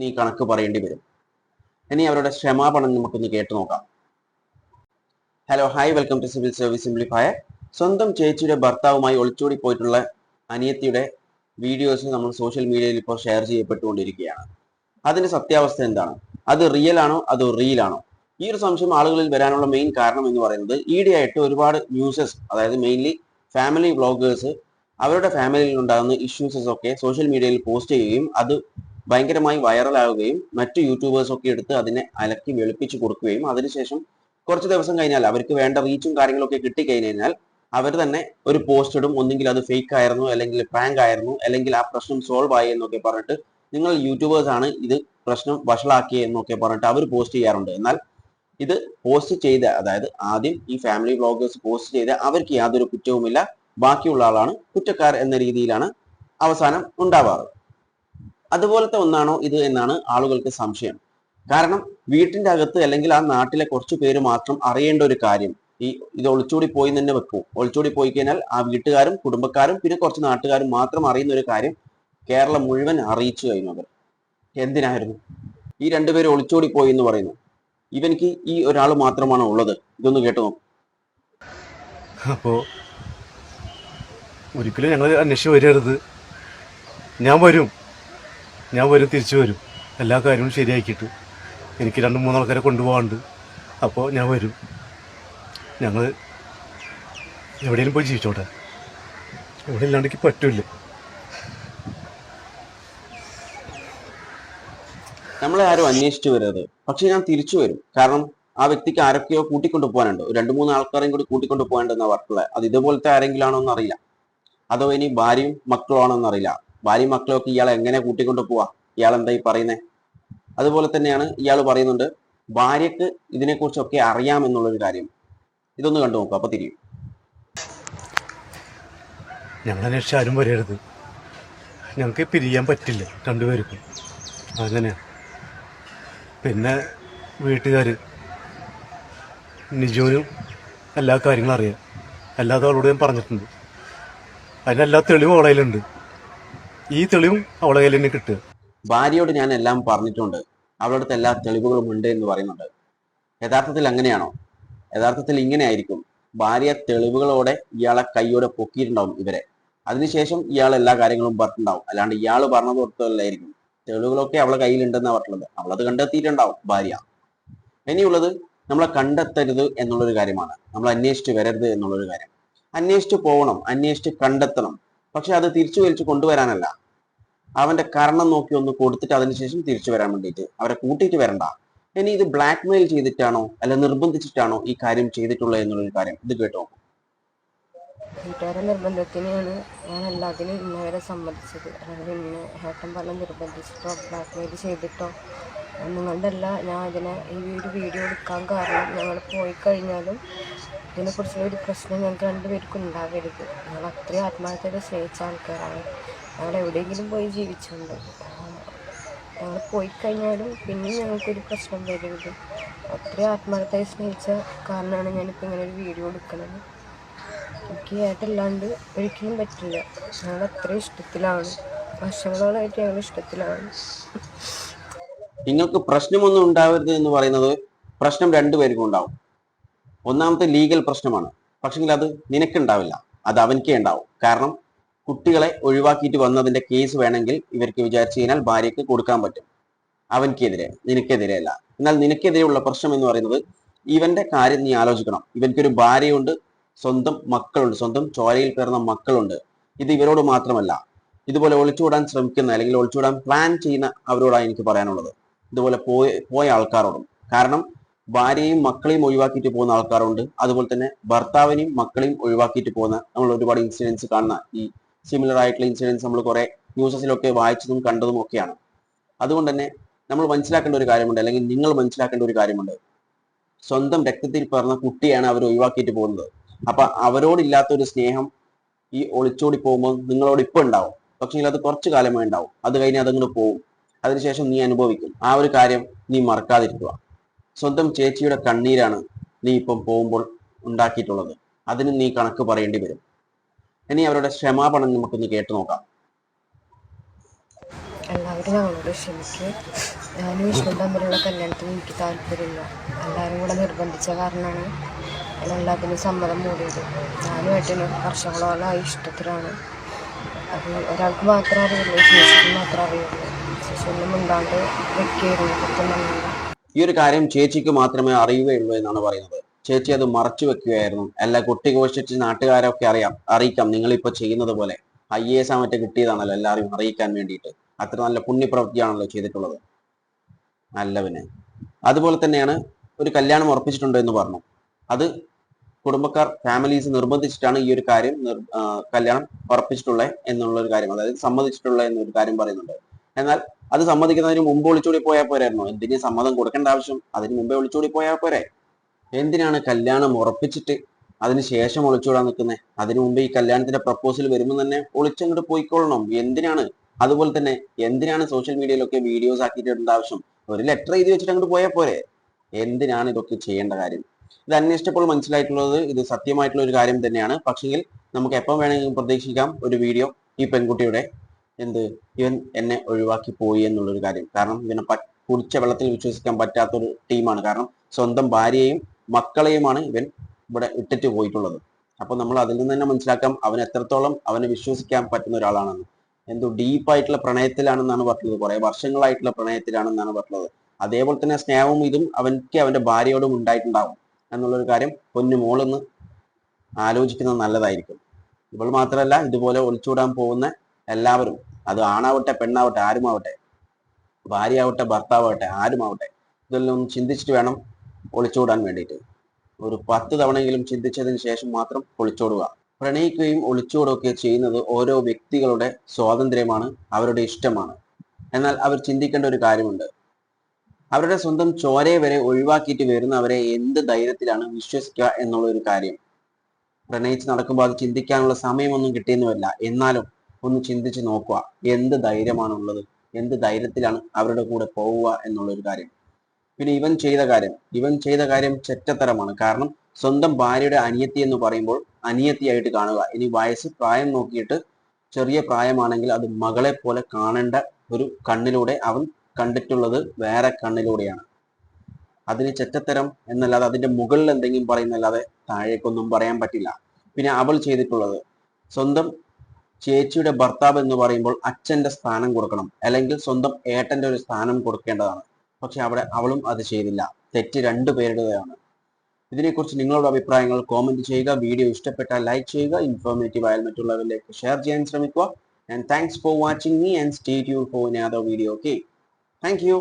നീ കണക്ക് പറയേണ്ടി വരും. ഇനി അവരുടെ ക്ഷമാപണം നമുക്കൊന്ന് കേട്ടു നോക്കാം. Hello, hi, welcome to civil service simplifier. സ്വന്തം ചേച്ചിയുടെ ഭർത്താവുമായി ഒളിച്ചോടി പോയിട്ടുള്ള അനിയത്തിയുടെ വീഡിയോസ് നമ്മൾ സോഷ്യൽ മീഡിയയിൽ ഇപ്പോൾ ഷെയർ ചെയ്യപ്പെട്ടുകൊണ്ടിരിക്കുകയാണ്. അതിന്റെ സത്യാവസ്ഥ എന്താണ്? അത് റിയൽ ആണോ അതോ റീൽ ആണോ? ഈ ഒരു സംശയം ആളുകളിൽ വരാനുള്ള മെയിൻ കാരണം എന്ന് പറയുന്നത് ഈയിടെയായിട്ട് ഒരുപാട് ന്യൂസസ്, അതായത് മെയിൻലി ഫാമിലി വ്ളോഗേഴ്സ് അവരുടെ ഫാമിലിയിൽ ഉണ്ടാകുന്ന ഇഷ്യൂസസ് ഒക്കെ സോഷ്യൽ മീഡിയയിൽ പോസ്റ്റ് ചെയ്യുകയും അത് ഭയങ്കരമായി വൈറലാവുകയും മറ്റു യൂട്യൂബേഴ്സ് ഒക്കെ എടുത്ത് അതിനെ അലക്കി വെളുപ്പിച്ച് കൊടുക്കുകയും അതിനുശേഷം കുറച്ച് ദിവസം കഴിഞ്ഞാൽ അവർക്ക് വേണ്ട റീച്ചും കാര്യങ്ങളൊക്കെ കിട്ടിക്കഴിഞ്ഞാൽ അവർ തന്നെ ഒരു പോസ്റ്റ് ഇടും. ഒന്നെങ്കിൽ അത് ഫേക്ക് ആയിരുന്നു, അല്ലെങ്കിൽ പ്രാങ്ക് ആയിരുന്നു, അല്ലെങ്കിൽ ആ പ്രശ്നം സോൾവ് ആയി എന്നൊക്കെ പറഞ്ഞിട്ട് നിങ്ങൾ യൂട്യൂബേഴ്സ് ആണ് ഇത് പ്രശ്നം വഷളാക്കിയെന്നൊക്കെ പറഞ്ഞിട്ട് അവർ പോസ്റ്റ് ചെയ്യാറുണ്ട്. എന്നാൽ ഇത് പോസ്റ്റ് ചെയ്ത, അതായത് ആദ്യം ഈ ഫാമിലി വ്ളോഗേഴ്സ് പോസ്റ്റ് ചെയ്ത അവർക്ക് യാതൊരു കുറ്റവുമില്ല, ബാക്കിയുള്ള ആളാണ് കുറ്റക്കാർ എന്ന രീതിയിലാണ് അവസാനം ഉണ്ടാവാറ്. അതുപോലത്തെ ഒന്നാണോ ഇത് എന്നാണ് ആളുകൾക്ക് സംശയം. കാരണം വീട്ടിന്റെ അകത്ത് അല്ലെങ്കിൽ ആ നാട്ടിലെ കുറച്ചു പേര് മാത്രം അറിയേണ്ട ഒരു കാര്യം, ഇത് ഒളിച്ചോടി പോയി തന്നെ വെക്കൂ. ഒളിച്ചോടി പോയി കഴിഞ്ഞാൽ ആ വീട്ടുകാരും കുടുംബക്കാരും പിന്നെ കുറച്ച് നാട്ടുകാരും മാത്രം അറിയുന്ന ഒരു കാര്യം കേരളം മുഴുവൻ അറിയിച്ചു കഴിഞ്ഞു. അവർ എന്തിനായിരുന്നു ഈ രണ്ടുപേരും ഒളിച്ചോടി പോയി എന്ന് പറയുന്നു? ഇവനിക്ക് ഈ ഒരാൾ മാത്രമാണോ ഉള്ളത്? ഇതൊന്ന് കേട്ടു നോക്കും. അപ്പോൾ ഒരിക്കലും ഞങ്ങൾ അന്വേഷിച്ച് വരരുത്. ഞാൻ വരും തിരിച്ചു വരും. എല്ലാ കാര്യങ്ങളും ശരിയാക്കിയിട്ട് എനിക്ക് 2-3 ആൾക്കാരെ കൊണ്ടുപോകാണ്ട്. അപ്പോൾ ഞാൻ വരും. ഞങ്ങൾ എവിടെയെങ്കിലും പോയി ജീവിച്ചോട്ടെ. ഇവിടെ ഇല്ലാണ്ടെനിക്ക് പറ്റില്ല. നമ്മളെ ആരും അന്വേഷിച്ചു വരരുത്, പക്ഷെ ഞാൻ തിരിച്ചു വരും. കാരണം ആ വ്യക്തിക്ക് ആരൊക്കെയോ കൂട്ടിക്കൊണ്ടു പോകാനുണ്ട്, 2-3 ആൾക്കാരെയും കൂടി കൂട്ടിക്കൊണ്ടു പോകാനുണ്ടെന്നാ പറഞ്ഞിട്ടുള്ളത്. അത് ഇതുപോലത്തെ ആരെങ്കിലും ആണോ എന്നറിയില്ല, അതോ ഇനി ഭാര്യയും മക്കളും ആണോ എന്നറിയില്ല. ഭാര്യയും മക്കളൊക്കെ ഇയാളെ എങ്ങനെ കൂട്ടിക്കൊണ്ടു പോവാ? ഇയാൾ എന്തായി പറയുന്നേ? അതുപോലെ തന്നെയാണ് ഇയാൾ പറയുന്നുണ്ട് ഭാര്യക്ക് ഇതിനെക്കുറിച്ചൊക്കെ അറിയാം എന്നുള്ളൊരു കാര്യം. ഇതൊന്ന് കണ്ടു നോക്കുക, അപ്പൊ തിരിയും. ഞങ്ങൾ അന്വേഷിച്ച് ആരും വരരുത്. ഞങ്ങൾക്ക് പിരിയാൻ പറ്റില്ല രണ്ടുപേർക്കും. അങ്ങനെയാണ്. പിന്നെ വീട്ടുകാർ നിജോനും എല്ലാ കാര്യങ്ങളും അറിയാം. എല്ലാതും അവളോട് ഞാൻ പറഞ്ഞിട്ടുണ്ട്. അതിനെല്ലാ തെളിവും അവളെ കയ്യിലുണ്ട്. ഈ തെളിവും അവളെ കയ്യിൽ തന്നെ കിട്ടുക. ഭാര്യയോട് ഞാൻ എല്ലാം പറഞ്ഞിട്ടുണ്ട്, അവളുടെ അടുത്ത് എല്ലാ തെളിവുകളും ഉണ്ട് എന്ന് പറയുന്നുണ്ട്. യഥാർത്ഥത്തിൽ അങ്ങനെയാണോ? യഥാർത്ഥത്തിൽ ഇങ്ങനെ ആയിരിക്കും. ഭാര്യ തെളിവുകളോടെ ഇയാളെ കൈയോടെ പൊക്കിയിട്ടുണ്ടാവും ഇവരെ. അതിനുശേഷം ഇയാൾ എല്ലാ കാര്യങ്ങളും പറഞ്ഞിട്ടുണ്ടാവും. അല്ലാണ്ട് ഇയാൾ പറഞ്ഞത് ഓർത്തല്ലായിരിക്കും. തെളിവുകളൊക്കെ അവളെ കയ്യിലുണ്ടെന്നാണ് പറഞ്ഞിട്ടുള്ളത്. അവളത് കണ്ടെത്തിയിട്ടുണ്ടാവും ഭാര്യ. ഇനിയുള്ളത് നമ്മളെ കണ്ടെത്തരുത് എന്നുള്ളൊരു കാര്യമാണ്. നമ്മൾ അന്വേഷിച്ച് വരരുത് എന്നുള്ളൊരു കാര്യം. അന്വേഷിച്ച് പോകണം, അന്വേഷിച്ച് കണ്ടെത്തണം. പക്ഷെ അത് തിരിച്ചു വലിച്ചു കൊണ്ടുവരാനല്ല, അവന്റെ കാരണം നോക്കി ഒന്ന് കൊടുത്തിട്ട് അതിനുശേഷം തിരിച്ചു വരാൻ വേണ്ടിയിട്ട്. അവരെ കൂട്ടിയിട്ട് വരണ്ട. ഇനി ഇത് ബ്ലാക്ക് മെയിൽ ചെയ്തിട്ടാണോ അല്ല നിർബന്ധിച്ചിട്ടാണോ ഈ കാര്യം ചെയ്തിട്ടുള്ളത് എന്നുള്ളൊരു കാര്യം ഇത് കേട്ടോ. വീട്ടുകാരെ നിർബന്ധത്തിനാണ് ഞാൻ എല്ലാത്തിനും ഇന്നവരെ സമ്മതിച്ചത്. അതായത് ഇന്ന് ഏട്ടൻ പറഞ്ഞ് നിർബന്ധിച്ചിട്ടോ ബ്ലാക്ക് മെയിൽ ചെയ്തിട്ടോ നിങ്ങളുടെ അല്ല. ഞാൻ ഈ ഒരു വീഡിയോ എടുക്കാൻ കാരണം ഞങ്ങൾ പോയി കഴിഞ്ഞാലും ഇതിനെക്കുറിച്ചുള്ള ഒരു പ്രശ്നം ഞങ്ങൾക്ക് രണ്ടുപേർക്കും ഉണ്ടാകരുത്. ഞങ്ങൾ അത്രയും ആത്മാർത്ഥത സ്നേഹിച്ച ആൾക്കാരാണ്. ഞങ്ങൾ എവിടെയെങ്കിലും പോയി ജീവിച്ചുണ്ട്. ഞങ്ങൾ പോയി കഴിഞ്ഞാലും പിന്നെയും ഞങ്ങൾക്കൊരു പ്രശ്നം വരരുത്. അത്രയും ആത്മാർത്ഥമായി സ്നേഹിച്ച കാരണമാണ് ഞാനിപ്പോൾ ഇങ്ങനെ ഒരു വീഡിയോ എടുക്കുന്നത്. എനിക്ക് ഏട്ടല്ലാണ്ട് ഒരിക്കലും പറ്റില്ല. ഞങ്ങൾ അത്രയും ഇഷ്ടത്തിലാണ്, വർഷങ്ങളോളായിട്ട് ഞങ്ങൾ ഇഷ്ടത്തിലാണ്. നിങ്ങൾക്ക് പ്രശ്നമൊന്നും ഉണ്ടാവരുത് എന്ന് പറയുന്നത് പ്രശ്നം രണ്ടുപേർക്കും ഉണ്ടാവും. ഒന്നാമത്തെ ലീഗൽ പ്രശ്നമാണ്. പക്ഷെങ്കിൽ അത് നിനക്കുണ്ടാവില്ല, അത് അവനക്കേ ഉണ്ടാവും. കാരണം കുട്ടികളെ ഒഴിവാക്കിയിട്ട് വന്നതിന്റെ കേസ് വേണമെങ്കിൽ ഇവർക്ക് വിചാരിച്ചു കഴിഞ്ഞാൽ ഭാര്യയ്ക്ക് കൊടുക്കാൻ പറ്റും. അവനക്കെതിരെ, നിനക്കെതിരെ അല്ല. എന്നാൽ നിനക്കെതിരെയുള്ള പ്രശ്നം എന്ന് പറയുന്നത് ഇവന്റെ കാര്യം നീ ആലോചിക്കണം. ഇവൻക്കൊരു ഭാര്യയുണ്ട്, സ്വന്തം മക്കളുണ്ട്, സ്വന്തം ചോരയിൽ പിറന്ന മക്കളുണ്ട്. ഇത് ഇവരോട് മാത്രമല്ല, ഇതുപോലെ ഒളിച്ചോടാൻ ശ്രമിക്കുന്ന അല്ലെങ്കിൽ ഒളിച്ചോടാൻ പ്ലാൻ ചെയ്യുന്ന അവരോടാണ് എനിക്ക് പറയാനുള്ളത്. ഇതുപോലെ പോയ ആൾക്കാരോടും. കാരണം ഭാര്യയും മക്കളെയും ഒഴിവാക്കിയിട്ട് പോകുന്ന ആൾക്കാരുണ്ട്. അതുപോലെ തന്നെ ഭർത്താവിനെയും മക്കളെയും ഒഴിവാക്കിയിട്ട് പോകുന്ന നമ്മൾ ഒരുപാട് ഇൻസിഡൻസ് കാണുന്ന ഈ സിമിലർ ആയിട്ടുള്ള ഇൻസിഡൻസ് നമ്മൾ കുറെ ന്യൂസസിലൊക്കെ വായിച്ചതും കണ്ടതും ഒക്കെയാണ്. അതുകൊണ്ട് തന്നെ നമ്മൾ മനസ്സിലാക്കേണ്ട ഒരു കാര്യമുണ്ട്, അല്ലെങ്കിൽ നിങ്ങൾ മനസ്സിലാക്കേണ്ട ഒരു കാര്യമുണ്ട്. സ്വന്തം രക്തത്തിൽ പിറന്ന കുട്ടിയാണ് അവർ ഒഴിവാക്കിയിട്ട് പോകുന്നത്. അപ്പൊ അവരോടില്ലാത്ത ഒരു സ്നേഹം ഈ ഒളിച്ചോടി പോകുമ്പോൾ നിങ്ങളോട് ഇപ്പൊ ഉണ്ടാവും. പക്ഷേ അത് കുറച്ചു കാലമേ ഉണ്ടാവും. അത് കഴിഞ്ഞ് അതങ്ങനെ പോവും. അതിനുശേഷം നീ അനുഭവിക്കും. ആ ഒരു കാര്യം നീ മറക്കാതിരിക്കുക. സ്വന്തം ചേച്ചിയുടെ കണ്ണീരാണ് നീ ഇപ്പം പോകുമ്പോൾ ഉണ്ടാക്കിയിട്ടുള്ളത്. അതിന് നീ കണക്ക് പറയേണ്ടി വരും. ഇനി അവരുടെ ക്ഷമാപണം നമുക്കൊന്ന് കേട്ടു നോക്കാം. എല്ലാവരും ഞങ്ങളോട് ക്ഷമിക്കുക. ഞാനും വിഷ്ണു തമ്മിലുള്ള കല്യാണത്തിന് എനിക്ക് താല്പര്യമില്ല. എല്ലാവരും കൂടെ നിർബന്ധിച്ച കാരണമാണ് ഞാൻ എല്ലാത്തിനും സമ്മതം മൂടിയത്. ഞാനും ഏട്ടനും വർഷങ്ങളോളമായി ഇഷ്ടത്തിലാണ്. അത് ഒരാൾക്ക് മാത്രമേ അറിയുള്ളൂ, ചേച്ചിക്ക് മാത്രമേ അറിയുള്ളൂ. ചേച്ചി ഒന്നും മിണ്ടാണ്ട് വെക്കുകയായിരുന്നു കുറ്റമല്ല. ഈ ഒരു കാര്യം ചേച്ചിക്ക് മാത്രമേ അറിയുകയുള്ളൂ എന്നാണ് പറയുന്നത്. ചേച്ചി അത് മറച്ചു വെക്കുകയായിരുന്നു. അല്ല, കുട്ടി ഘോഷിച്ച് നാട്ടുകാരൊക്കെ അറിയിക്കാം, നിങ്ങളിപ്പോ ചെയ്യുന്നത് പോലെ IAS മറ്റേ കിട്ടിയതാണല്ലോ എല്ലാവരും അറിയിക്കാൻ വേണ്ടിയിട്ട്. അത്ര നല്ല പുണ്യപ്രവൃത്തിയാണല്ലോ ചെയ്തിട്ടുള്ളത്. നല്ലവന്. അതുപോലെ തന്നെയാണ് ഒരു കല്യാണം ഉറപ്പിച്ചിട്ടുണ്ട് എന്ന് പറഞ്ഞു. അത് കുടുംബക്കാർ ഫാമിലീസ് നിർബന്ധിച്ചിട്ടാണ് ഈ ഒരു കാര്യം കല്യാണം ഉറപ്പിച്ചിട്ടുള്ളത് എന്നുള്ള ഒരു കാര്യം, അതായത് സമ്മതിച്ചിട്ടുള്ള എന്നൊരു കാര്യം പറയുന്നുണ്ട്. എന്നാൽ അത് സമ്മതിക്കുന്നതിന് മുമ്പ് ഒളിച്ചോടി പോയാൽ പോരായിരുന്നു. എന്തിനു സമ്മതം കൊടുക്കേണ്ട ആവശ്യം? അതിന് മുമ്പേ ഒളിച്ചോടി പോയാൽ പോരെ? എന്തിനാണ് കല്യാണം ഉറപ്പിച്ചിട്ട് അതിന് ശേഷം ഒളിച്ചോടാൻ നിൽക്കുന്നത്? അതിനു മുമ്പ് ഈ കല്യാണത്തിന്റെ പ്രപ്പോസൽ വരുമ്പോൾ തന്നെ ഒളിച്ചങ്ങോട്ട് പോയിക്കൊള്ളണം. എന്തിനാണ്? അതുപോലെ തന്നെ എന്തിനാണ് സോഷ്യൽ മീഡിയയിലൊക്കെ വീഡിയോസ് ആക്കിയിട്ടുണ്ട് ആവശ്യം? ഒരു ലെറ്റർ എഴുതി വെച്ചിട്ട് അങ്ങോട്ട് പോയാൽ പോരെ? എന്തിനാണ് ഇതൊക്കെ ചെയ്യേണ്ട കാര്യം? ഇത് അന്വേഷിച്ചപ്പോൾ മനസ്സിലായിട്ടുള്ളത് ഇത് സത്യമായിട്ടുള്ള ഒരു കാര്യം തന്നെയാണ്. പക്ഷെങ്കിൽ നമുക്ക് എപ്പം വേണമെങ്കിലും പ്രതീക്ഷിക്കാം ഒരു വീഡിയോ ഈ പെൺകുട്ടിയുടെ ഇവൻ എന്നെ ഒഴിവാക്കി പോയി എന്നുള്ളൊരു കാര്യം. കാരണം ഇവനെ കുടിച്ച വെള്ളത്തിൽ വിശ്വസിക്കാൻ പറ്റാത്തൊരു ടീമാണ്. കാരണം സ്വന്തം ഭാര്യയെയും മക്കളെയുമാണ് ഇവൻ ഇവിടെ ഇട്ടിട്ട് പോയിട്ടുള്ളത്. അപ്പൊ നമ്മൾ അതിൽ നിന്ന് തന്നെ മനസ്സിലാക്കാം അവൻ എത്രത്തോളം അവനെ വിശ്വസിക്കാൻ പറ്റുന്ന ഒരാളാണെന്ന്. ഡീപ്പായിട്ടുള്ള പ്രണയത്തിലാണെന്നാണ് പറഞ്ഞത്, കുറെ വർഷങ്ങളായിട്ടുള്ള പ്രണയത്തിലാണെന്നാണ് പറഞ്ഞത്. അതേപോലെ തന്നെ സ്നേഹവും ഇതും അവന്റെ ഭാര്യയോടും ഉണ്ടായിട്ടുണ്ടാവും എന്നുള്ളൊരു കാര്യം പൊന്നു മോളൊന്ന് ആലോചിക്കുന്നത് നല്ലതായിരിക്കും. ഇവൾ മാത്രമല്ല, ഇതുപോലെ ഒളിച്ചൂടാൻ പോകുന്ന എല്ലാവരും, അത് ആണാവട്ടെ പെണ്ണാവട്ടെ ആരുമാവട്ടെ, ഭാര്യയാവട്ടെ ഭർത്താവട്ടെ ആരുമാവട്ടെ, ഇതെല്ലാം ഒന്ന് ചിന്തിച്ചിട്ട് വേണം ഒളിച്ചോടാൻ വേണ്ടിയിട്ട്. ഒരു 10 തവണയെങ്കിലും ചിന്തിച്ചതിന് ശേഷം മാത്രം ഒളിച്ചോടുക. പ്രണയിക്കുകയും ഒളിച്ചോടുകയൊക്കെ ചെയ്യുന്നത് ഓരോ വ്യക്തികളുടെ സ്വാതന്ത്ര്യമാണ്, അവരുടെ ഇഷ്ടമാണ്. എന്നാൽ അവർ ചിന്തിക്കേണ്ട ഒരു കാര്യമുണ്ട്. അവരുടെ സ്വന്തം ചോരയെ വരെ ഒഴിവാക്കിയിട്ട് വരുന്നവരെ എന്ത് ധൈര്യത്തിലാണ് വിശ്വസിക്കുക എന്നുള്ള ഒരു കാര്യം. പ്രണയിച്ച് നടക്കുമ്പോൾ അത് ചിന്തിക്കാനുള്ള സമയമൊന്നും കിട്ടിയെന്നുമല്ല, എന്നാലും ഒന്ന് ചിന്തിച്ച് നോക്കുക. എന്ത് ധൈര്യമാണുള്ളത്? എന്ത് ധൈര്യത്തിലാണ് അവരുടെ കൂടെ പോവുക എന്നുള്ളൊരു കാര്യം. പിന്നെ ഇവൻ ചെയ്ത കാര്യം ചെറ്റത്തരമാണ്. കാരണം സ്വന്തം ഭാര്യയുടെ അനിയത്തി എന്ന് പറയുമ്പോൾ അനിയത്തിയായിട്ട് കാണുക. ഇനി പ്രായം നോക്കിയിട്ട് ചെറിയ പ്രായമാണെങ്കിൽ അത് മകളെ പോലെ കാണേണ്ട ഒരു കണ്ണിലൂടെ അവൻ കണ്ടിട്ടുള്ളത് വേറെ കണ്ണിലൂടെയാണ്. അതിന് ചെറ്റത്തരം എന്നല്ലാതെ അതിന്റെ മുകളിൽ എന്തെങ്കിലും പറയുന്നല്ലാതെ താഴേക്കൊന്നും പറയാൻ പറ്റില്ല. പിന്നെ അവൾ ചെയ്തിട്ടുള്ളത്, സ്വന്തം ചേച്ചിയുടെ ഭർത്താവ് എന്ന് പറയുമ്പോൾ അച്ഛന്റെ സ്ഥാനം കൊടുക്കണം, അല്ലെങ്കിൽ സ്വന്തം ഏട്ടന്റെ ഒരു സ്ഥാനം കൊടുക്കേണ്ടതാണ്. പക്ഷെ അവിടെ അവളും അത് ചെയ്തില്ല. തെറ്റ് രണ്ടുപേരുടേതാണ്. ഇതിനെക്കുറിച്ച് നിങ്ങളുടെ അഭിപ്രായങ്ങൾ കോമെന്റ് ചെയ്യുക. വീഡിയോ ഇഷ്ടപ്പെട്ടാൽ ലൈക്ക് ചെയ്യുക. ഇൻഫോർമേറ്റീവ് ആയാൽ മറ്റുള്ളവരിലേക്ക് ഷെയർ ചെയ്യാൻ ശ്രമിക്കുക. And thanks for watching me and stay tuned for another video. Okay, thank you.